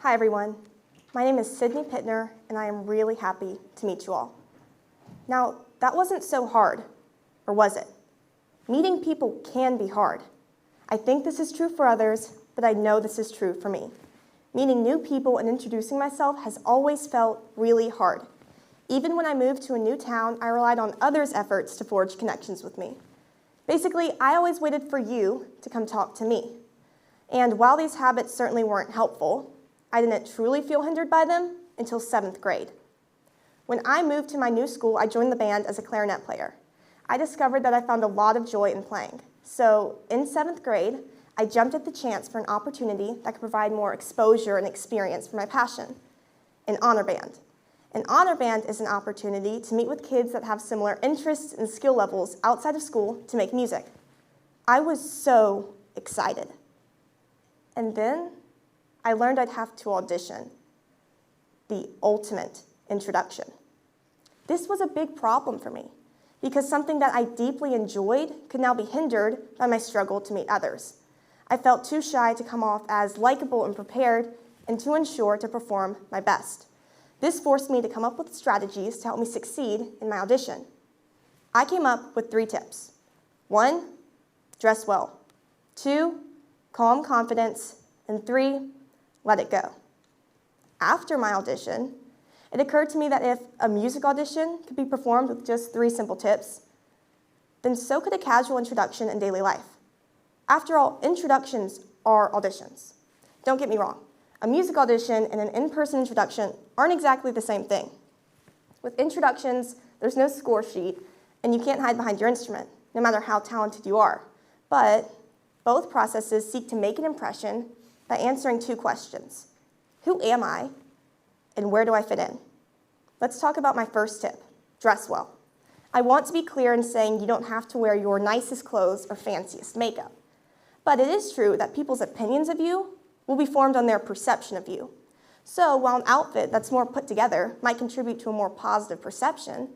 Hi everyone, my name is Sydney Pitner and I am really happy to meet you all. Now, that wasn't so hard, or was it? Meeting people can be hard. I think this is true for others, but I know this is true for me. Meeting new people and introducing myself has always felt really hard. Even when I moved to a new town, I relied on others' efforts to forge connections with me. Basically, I always waited for you to come talk to me. And while these habits certainly weren't helpful, I didn't truly feel hindered by them until 7th grade. When I moved to my new school, I joined the band as a clarinet player. I discovered that I found a lot of joy in playing. So in 7th grade, I jumped at the chance for an opportunity that could provide more exposure and experience for my passion, an honor band. An honor band is an opportunity to meet with kids that have similar interests and skill levels outside of school to make music. I was so excited. And then I learned I'd have to audition, the ultimate introduction. This was a big problem for me because something that I deeply enjoyed could now be hindered by my struggle to meet others. I felt too shy to come off as likable and prepared and too unsure to perform my best. This forced me to come up with strategies to help me succeed in my audition. I came up with 3 tips. 1, dress well. 2, calm confidence. And 3, let it go. After my audition, it occurred to me that if a music audition could be performed with just 3 simple tips, then so could a casual introduction in daily life. After all, introductions are auditions. Don't get me wrong. A music audition and an in-person introduction aren't exactly the same thing. With introductions, there's no score sheet, and you can't hide behind your instrument, no matter how talented you are. But both processes seek to make an impression by answering 2 questions. Who am I, and where do I fit in? Let's talk about my first tip, dress well. I want to be clear in saying you don't have to wear your nicest clothes or fanciest makeup. But it is true that people's opinions of you will be formed on their perception of you. So while an outfit that's more put together might contribute to a more positive perception,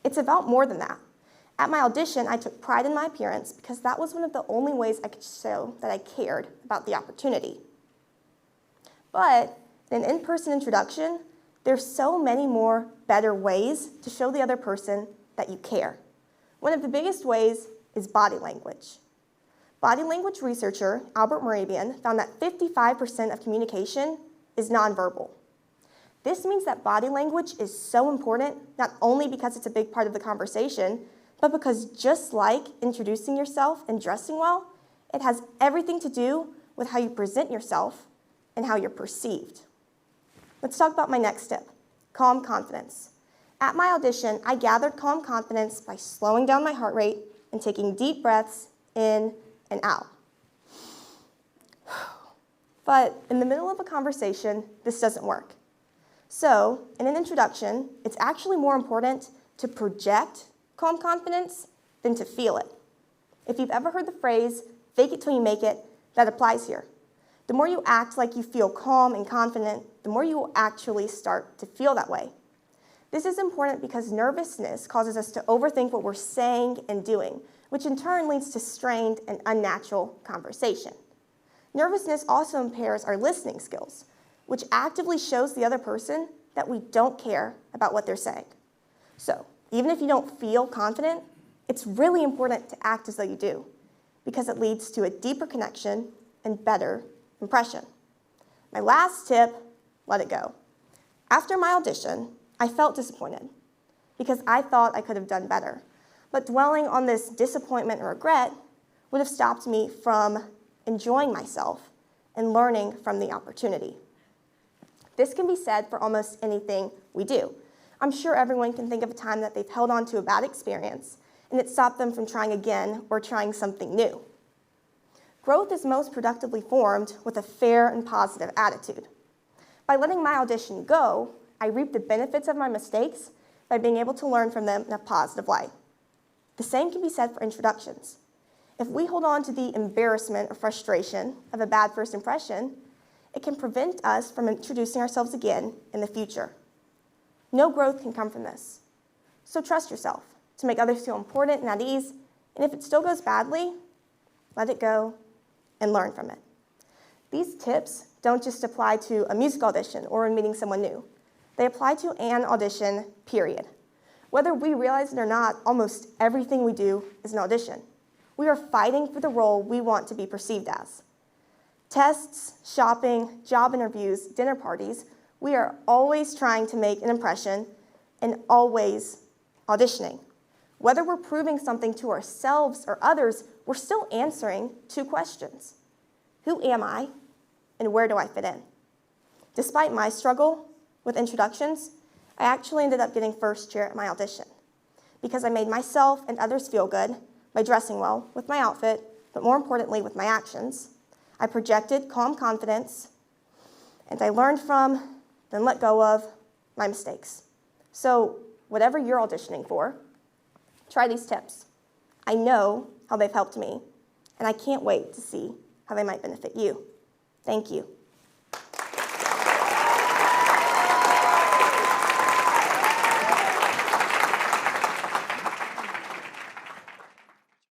it's about more than that. At my audition, I took pride in my appearance because that was one of the only ways I could show that I cared about the opportunity. But in an in-person introduction, there's so many more better ways to show the other person that you care. One of the biggest ways is body language. Body language researcher Albert Mehrabian found that 55% of communication is nonverbal. This means that body language is so important not only because it's a big part of the conversation, but because just like introducing yourself and dressing well, it has everything to do with how you present yourself and how you're perceived. Let's talk about my next tip, calm confidence. At my audition, I gathered calm confidence by slowing down my heart rate and taking deep breaths in and out. But in the middle of a conversation, this doesn't work. So in an introduction, it's actually more important to project calm confidence than to feel it. If you've ever heard the phrase, fake it till you make it, that applies here. The more you act like you feel calm and confident, the more you will actually start to feel that way. This is important because nervousness causes us to overthink what we're saying and doing, which in turn leads to strained and unnatural conversation. Nervousness also impairs our listening skills, which actively shows the other person that we don't care about what they're saying. So, even if you don't feel confident, it's really important to act as though you do, because it leads to a deeper connection and better impression. My last tip, let it go. After my audition, I felt disappointed because I thought I could have done better. But dwelling on this disappointment and regret would have stopped me from enjoying myself and learning from the opportunity. This can be said for almost anything we do. I'm sure everyone can think of a time that they've held on to a bad experience and it stopped them from trying again or trying something new. Growth is most productively formed with a fair and positive attitude. By letting my audition go, I reaped the benefits of my mistakes by being able to learn from them in a positive light. The same can be said for introductions. If we hold on to the embarrassment or frustration of a bad first impression, it can prevent us from introducing ourselves again in the future. No growth can come from this. So trust yourself to make others feel important and at ease, and if it still goes badly, let it go and learn from it. These tips don't just apply to a music audition or when meeting someone new. They apply to an audition, period. Whether we realize it or not, almost everything we do is an audition. We are fighting for the role we want to be perceived as. Tests, shopping, job interviews, dinner parties, we are always trying to make an impression and always auditioning. Whether we're proving something to ourselves or others, we're still answering two questions. Who am I, and where do I fit in? Despite my struggle with introductions, I actually ended up getting first chair at my audition because I made myself and others feel good by dressing well with my outfit, but more importantly with my actions. I projected calm confidence, and I learned from, then let go of, my mistakes. So whatever you're auditioning for, try these tips. I know how they've helped me, and I can't wait to see how they might benefit you. Thank you.